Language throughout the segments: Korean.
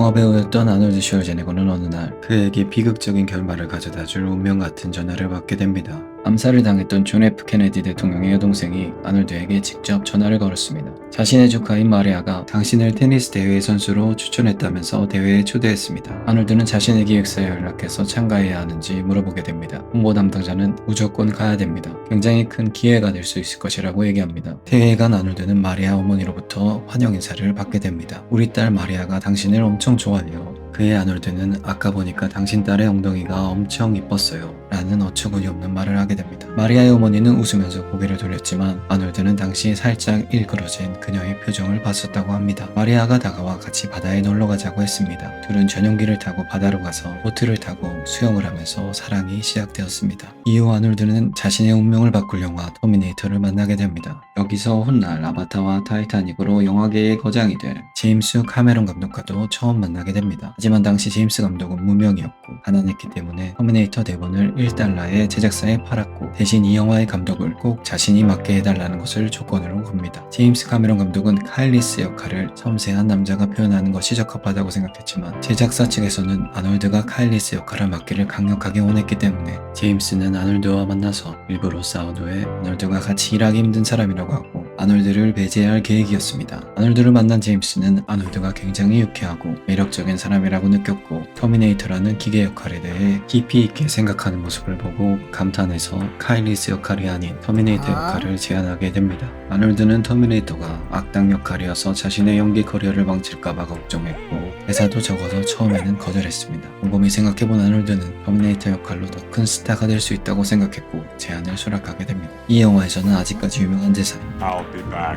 영화배우였던 아놀드 슈왈제네거는 어느 날 그에게 비극적인 결말을 가져다줄 운명 같은 전화를 받게 됩니다. 암살을 당했던 존 F 케네디 대통령의 여동생이 아놀드에게 직접 전화를 걸었습니다. 자신의 조카인 마리아가 당신을 테니스 대회 선수로 추천했다면서 대회에 초대했습니다. 아놀드는 자신의 기획사에 연락해서 참가해야 하는지 물어보게 됩니다. 홍보 담당자는 무조건 가야 됩니다. 굉장히 큰 기회가 될 수 있을 것이라고 얘기합니다. 대회에 간 아놀드는 마리아 어머니로부터 환영 인사를 받게 됩니다. 우리 딸 마리아가 당신을 엄청 좋아해요. 그의 아놀드는 아까 보니까 당신 딸의 엉덩이가 엄청 이뻤어요 라는 어처구니 없는 말을 하게 됩니다. 마리아의 어머니는 웃으면서 고개를 돌렸지만 아놀드는 당시 살짝 일그러진 그녀의 표정을 봤었다고 합니다. 마리아가 다가와 같이 바다에 놀러 가자고 했습니다. 둘은 전용기를 타고 바다로 가서 보트를 타고 수영을 하면서 사랑이 시작되었습니다. 이후 아놀드는 자신의 운명을 바꿀 영화 터미네이터를 만나게 됩니다. 여기서 훗날 아바타와 타이타닉으로 영화계의 거장이 될 제임스 카메론 감독과도 처음 만나게 됩니다. 하지만 당시 제임스 감독은 무명이었고 가난했기 때문에 터미네이터 대본을 1달러에 제작사에 팔았고 대신 이 영화의 감독을 꼭 자신이 맡게 해달라는 것을 조건으로 겁니다. 제임스 카메론 감독은 카일리스 역할을 섬세한 남자가 표현하는 것이 적합하다고 생각했지만 제작사 측에서는 아놀드가 카일리스 역할을 맡기를 강력하게 원했기 때문에 제임스는 아놀드와 만나서 일부러 싸운 후에 아놀드가 같이 일하기 힘든 사람이라고 하고 아놀드를 배제할 계획이었습니다. 아놀드를 만난 제임스는 아놀드가 굉장히 유쾌하고 매력적인 사람이라고 느꼈고 터미네이터라는 기계 역할에 대해 깊이 있게 생각하는 모습을 보고 감탄해서 카일리스 역할이 아닌 터미네이터 역할을 제안하게 됩니다. 아놀드는 터미네이터가 악당 역할이어서 자신의 연기 커리어를 망칠까봐 걱정했고 대사도 적어서 처음에는 거절했습니다. 곰곰이 생각해본 아놀드는 터미네이터 역할로 더 큰 스타가 될 수 있다고 생각했고 제안을 수락하게 됩니다. 이 영화에서는 아직까지 유명한 대사인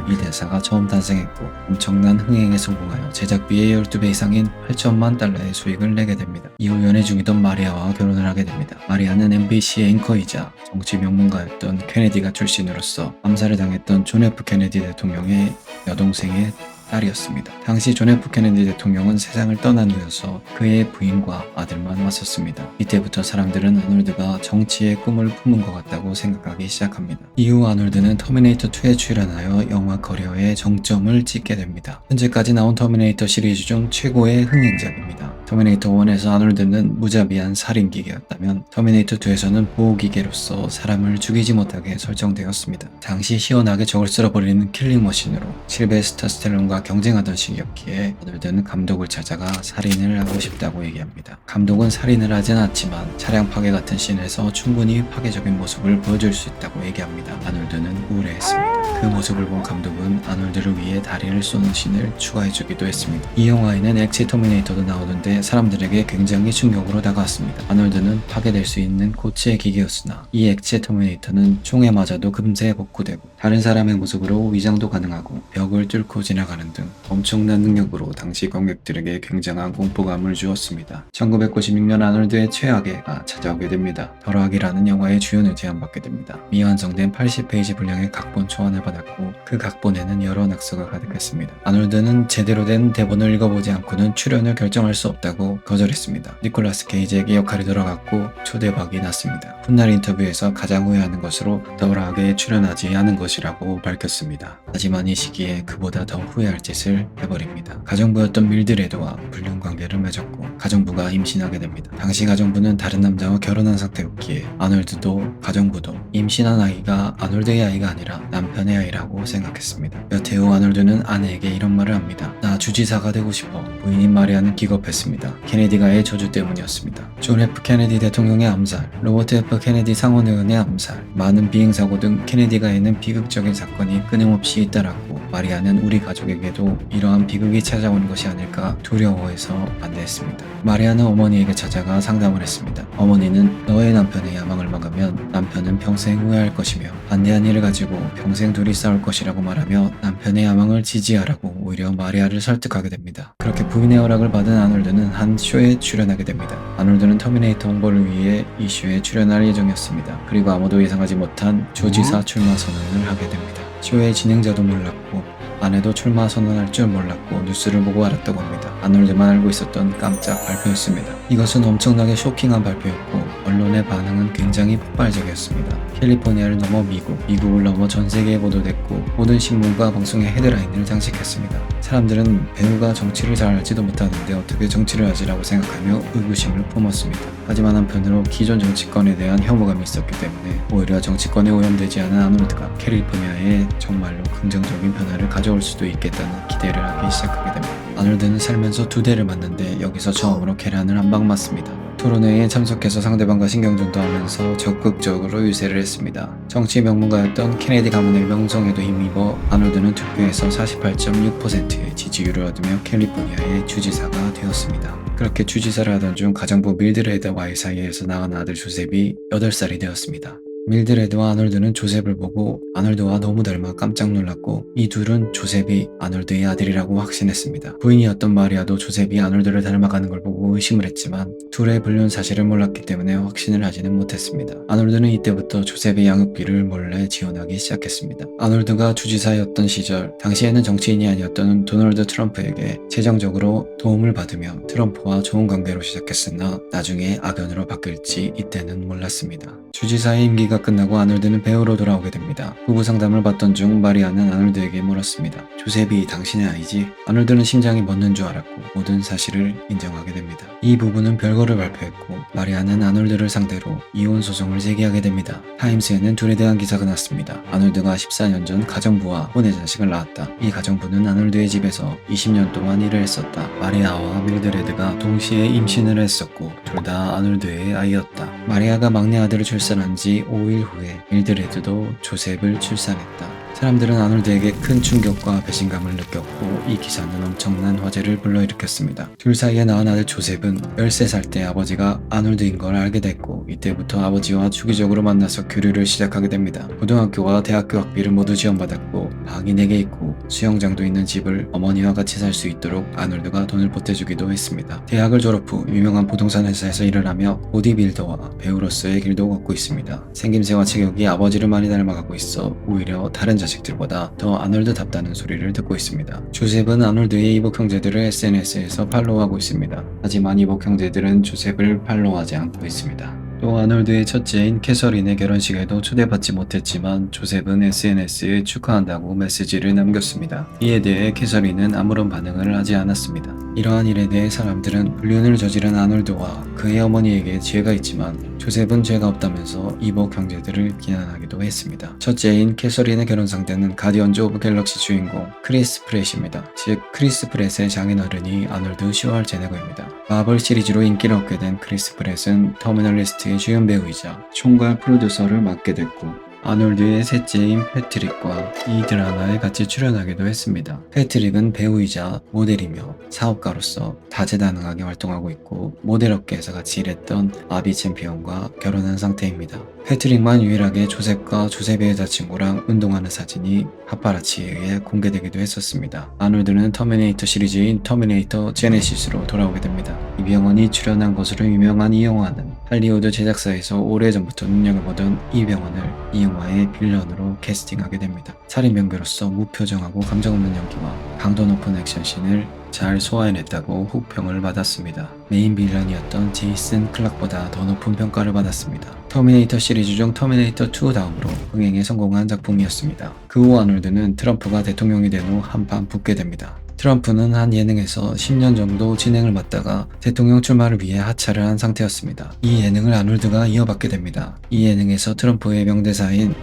이 대사가 처음 탄생했고 엄청난 흥행에 성공하여 제작비의 12배 이상인 8천만 달러의 수익을 내게 됩니다. 이후 연애 중이던 마리아와 결혼을 하게 됩니다. 마리아는 MBC의 앵커이자 정치 명문가였던 케네디가 출신으로서 암살을 당했던 존 F 케네디 대통령의 여동생의 딸이었습니다. 당시 존 F 케네디 대통령은 세상을 떠난 후여서 그의 부인과 아들만 왔었습니다. 이때부터 사람들은 아놀드가 정치의 꿈을 품은 것 같다고 생각하기 시작합니다. 이후 아놀드는 터미네이터2에 출연하여 영화 커리어의 정점을 찍게 됩니다. 현재까지 나온 터미네이터 시리즈 중 최고의 흥행작입니다. 터미네이터 1에서 아놀드는 무자비한 살인기계였다면 터미네이터 2에서는 보호기계로서 사람을 죽이지 못하게 설정되었습니다. 당시 시원하게 적을 쓸어버리는 킬링머신으로 실베스터 스텔론과 경쟁하던 시기였기에 아놀드는 감독을 찾아가 살인을 하고 싶다고 얘기합니다. 감독은 살인을 하진 않지만 차량 파괴 같은 씬에서 충분히 파괴적인 모습을 보여줄 수 있다고 얘기합니다. 아놀드는 우울해했습니다. 그 모습을 본 감독은 아놀드를 위해 다리를 쏘는 씬을 추가해주기도 했습니다. 이 영화에는 액체 터미네이터도 나오는데 사람들에게 굉장히 충격으로 다가왔습니다. 아놀드는 파괴될 수 있는 고체 기계였으나 이 액체 터미네이터는 총에 맞아도 금세 복구되고 다른 사람의 모습으로 위장도 가능하고 벽을 뚫고 지나가는 등 엄청난 능력으로 당시 관객들에게 굉장한 공포감을 주었습니다. 1996년 아놀드의 최악의 해가 찾아오게 됩니다. 덜하기라는 영화의 주연을 제안받게 됩니다. 미완성된 80페이지 분량의 각본 초안을 받았고 그 각본에는 여러 낙서가 가득했습니다. 아놀드는 제대로 된 대본을 읽어보지 않고는 출연을 결정할 수 없다고 거절했습니다. 니콜라스 케이지에게 역할이 들어갔고 초대박이 났습니다. 훗날 인터뷰에서 가장 후회하는 것으로 덜하게 출연하지 않은 것이라고 밝혔습니다. 하지만 이 시기에 그보다 더 후회할 짓을 해버립니다. 가정부였던 밀드레드와 불륜 관계를 맺었고 가정부가 임신하게 됩니다. 당시 가정부는 다른 남자와 결혼한 상태였기에 아놀드도 가정부도 임신한 아이가 아놀드의 아이가 아니라 남편의 아이라고 생각했습니다. 몇 해 후 아놀드는 아내에게 이런 말을 합니다. 나 주지사가 되고 싶어. 부인인 마리아는 기겁했습니다. 케네디가의 저주 때문이었습니다. 존 F 케네디 대통령의 암살, 로버트 F 케네디 상원의원의 암살, 많은 비행사고 등 케네디가에는 비극적인 사건이 끊임없이 잇따랐고 마리아는 우리 가족에게도 이러한 비극이 찾아오는 것이 아닐까 두려워해서 반대했습니다. 마리아는 어머니에게 찾아가 상담을 했습니다. 어머니는 너의 남편의 야망을 막으면 남편은 평생 후회할 것이며 반대한 일을 가지고 평생 둘이 싸울 것이라고 말하며 남편의 야망을 지지하라고 오히려 마리아를 설득하게 됩니다. 그렇게 부인의 허락을 받은 아놀드는 한 쇼에 출연하게 됩니다. 아놀드는 터미네이터 홍보를 위해 이 쇼에 출연할 예정이었습니다. 그리고 아무도 예상하지 못한 주지사 출마 선언을 하게 됩니다. 쇼의 진행자도 몰랐고 아내도 출마 선언할 줄 몰랐고 뉴스를 보고 알았다고 합니다. 아놀드만 알고 있었던 깜짝 발표였습니다. 이것은 엄청나게 쇼킹한 발표였고 언론의 반응은 굉장히 폭발적이었습니다. 캘리포니아를 넘어 미국을 넘어 전 세계에 보도됐고 모든 신문과 방송의 헤드라인을 장식했습니다. 사람들은 배우가 정치를 잘 알지도 못하는데 어떻게 정치를 하지라고 생각하며 의구심을 품었습니다. 하지만 한편으로 기존 정치권에 대한 혐오감이 있었기 때문에 오히려 정치권에 오염되지 않은 아놀드가 캘리포니아에 정말로 긍정적인 변화를 가져올 수도 있겠다는 기대를 하기 시작하게 됩니다. 아놀드는 살면서 2대를 맞는데 여기서 처음으로 계란을 한 방 맞습니다. 토론회에 참석해서 상대방과 신경전도 하면서 적극적으로 유세를 했습니다. 정치 명문가였던 케네디 가문의 명성에도 힘입어 아놀드는 투표에서 48.6%의 지지율을 얻으며 캘리포니아의 주지사가 되었습니다. 그렇게 주지사를 하던 중 가정부 밀드레드와의 사이에서 낳은 아들 조셉이 8살이 되었습니다. 밀드레드와 아놀드는 조셉을 보고 아놀드와 너무 닮아 깜짝 놀랐고 이 둘은 조셉이 아놀드의 아들이라고 확신했습니다. 부인이었던 마리아도 조셉이 아놀드를 닮아가는 걸 보고 의심을 했지만 둘의 불륜 사실을 몰랐기 때문에 확신을 하지는 못했습니다. 아놀드는 이때부터 조셉의 양육비를 몰래 지원하기 시작했습니다. 아놀드가 주지사였던 시절 당시에는 정치인이 아니었던 도널드 트럼프에게 재정적으로 도움을 받으며 트럼프와 좋은 관계로 시작했으나 나중에 악연으로 바뀔지 이때는 몰랐습니다. 주지사의 임기가 끝나고 아놀드는 배우로 돌아오게 됩니다. 부부 상담을 받던 중 마리아는 아놀드에게 물었습니다. 조셉이 당신의 아이지? 아놀드는 심장이 멎는 줄 알았고 모든 사실을 인정하게 됩니다. 이 부부는 별거를 발표했고 마리아는 아놀드를 상대로 이혼 소송을 제기하게 됩니다. 타임스에는 둘에 대한 기사가 났습니다. 아놀드가 14년 전 가정부와 혼외 자식을 낳았다. 이 가정부는 아놀드의 집에서 20년 동안 일을 했었다. 마리아와 밀드레드가 동시에 임신을 했었고 둘 다 아놀드의 아이였다. 마리아가 막내 아들을 출산한 지 5일 후에 밀드레드도 조셉을 출산했다. 사람들은 아놀드에게 큰 충격과 배신감을 느꼈고 이 기사는 엄청난 화제를 불러일으켰습니다. 둘 사이에 낳은 아들 조셉은 13살 때 아버지가 아놀드인 걸 알게 됐고 이때부터 아버지와 주기적으로 만나서 교류를 시작하게 됩니다. 고등학교와 대학교 학비를 모두 지원받았고 방이 4개 있고 수영장도 있는 집을 어머니와 같이 살 수 있도록 아놀드가 돈을 보태주기도 했습니다. 대학을 졸업 후 유명한 부동산 회사에서 일을 하며 보디빌더와 배우로서의 길도 걷고 있습니다. 생김새와 체격이 아버지를 많이 닮아가고 있어 오히려 다른 자식들보다 더 아놀드답다는 소리를 듣고 있습니다. 조셉은 아놀드의 이복 형제들을 SNS에서 팔로우하고 있습니다. 하지만 이복 형제들은 조셉을 팔로우하지 않고 있습니다. 또 아놀드의 첫째인 캐서린의 결혼식에도 초대받지 못했지만 조셉은 SNS에 축하한다고 메시지를 남겼습니다. 이에 대해 캐서린은 아무런 반응을 하지 않았습니다. 이러한 일에 대해 사람들은 불륜을 저지른 아놀드와 그의 어머니에게 죄가 있지만 조셉은 죄가 없다면서 이복 형제들을 비난하기도 했습니다. 첫째인 캐서린의 결혼 상대는 가디언즈 오브 갤럭시 주인공 크리스 프렛입니다. 즉 크리스 프렛의 장인어른이 아놀드 슈왈 제네거입니다. 마블 시리즈로 인기를 얻게 된 크리스 프렛은 터미널리스트의 주연 배우이자 총괄 프로듀서를 맡게 됐고 아놀드의 셋째인 패트릭과 이 드라마에 같이 출연하기도 했습니다. 패트릭은 배우이자 모델이며 사업가로서 다재다능하게 활동하고 있고 모델업계에서 같이 일했던 아비 챔피언과 결혼한 상태입니다. 패트릭만 유일하게 조셉과 조셉의 여자친구랑 운동하는 사진이 파파라치에 의해 공개되기도 했었습니다. 아놀드는 터미네이터 시리즈인 터미네이터 제네시스로 돌아오게 됩니다. 이병헌이 출연한 것으로 유명한 이 영화는 할리우드 제작사에서 오래전부터 눈여겨보던 이병헌을 이 영화의 빌런으로 캐스팅하게 됩니다. 살인병기로서 무표정하고 감정 없는 연기와 강도 높은 액션씬을 잘 소화해냈다고 호평을 받았습니다. 메인 빌런이었던 제이슨 클락보다 더 높은 평가를 받았습니다. 터미네이터 시리즈 중 터미네이터 2 다음으로 흥행에 성공한 작품이었습니다. 그 후 아놀드는 트럼프가 대통령이 된 후 한판 붙게 됩니다. 트럼프는 한 예능에서 10년 정도 진행을 맡다가 대통령 출마를 위해 하차를 한 상태였습니다. 이 예능을 아놀드가 이어받게 됩니다. 이 예능에서 트럼프의 명대사인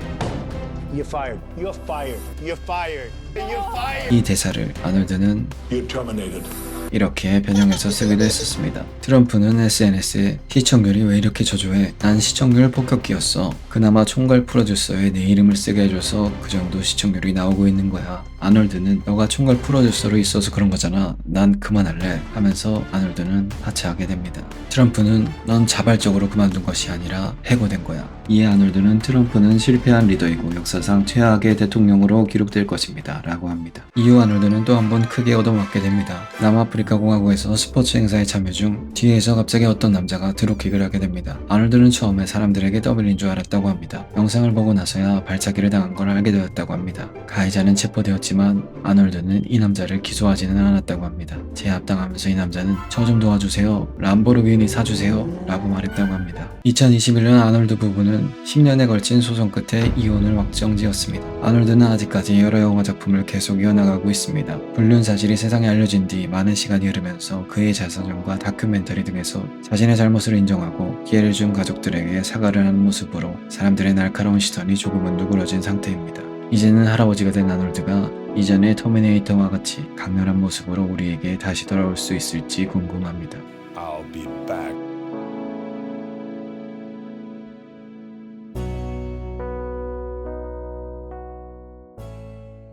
You're fired. You're fired. You're fired. You're fired. 이 대사를 아놀드는 You're terminated. 이렇게 변형해서 쓰기도 했었습니다. 트럼프는 SNS에 시청률이 왜 이렇게 저조해? 난 시청률 폭격기였어. 그나마 총괄 프로듀서에 내 이름을 쓰게 해줘서 그 정도 시청률이 나오고 있는 거야. 아놀드는 너가 총괄 프로듀서로 있어서 그런 거잖아. 난 그만할래 하면서 아놀드는 하차하게 됩니다. 트럼프는 넌 자발적으로 그만둔 것이 아니라 해고된 거야. 이에 아놀드는 트럼프는 실패한 리더이고 역사상 최악의 대통령으로 기록될 것입니다 라고 합니다. 이후 아놀드는 또 한 번 크게 얻어맞게 됩니다. 남아프리카 공화국에서 스포츠 행사에 참여 중 뒤에서 갑자기 어떤 남자가 드롭킥을 하게 됩니다. 아놀드는 처음에 사람들에게 떠밀린 줄 알았다고 합니다. 영상을 보고 나서야 발차기를 당한 걸 알게 되었다고 합니다. 가해자는 체포되었지만 했지만 아놀드는 이 남자를 기소하지는 않았다고 합니다. 제압당하면서 이 남자는 저 좀 도와주세요, 람보르기니 사주세요 라고 말했다고 합니다. 2021년 아놀드 부부는 10년에 걸친 소송 끝에 이혼을 확정지었습니다. 아놀드는 아직까지 여러 영화 작품을 계속 이어나가고 있습니다. 불륜 사실이 세상에 알려진 뒤 많은 시간이 흐르면서 그의 자서전과 다큐멘터리 등에서 자신의 잘못을 인정하고 기회를 준 가족들에게 사과를 하는 모습으로 사람들의 날카로운 시선이 조금은 누그러진 상태입니다. 이제는 할아버지가 된 아놀드가 이전의 터미네이터와 같이 강렬한 모습으로 우리에게 다시 돌아올 수 있을지 궁금합니다. I'll be back.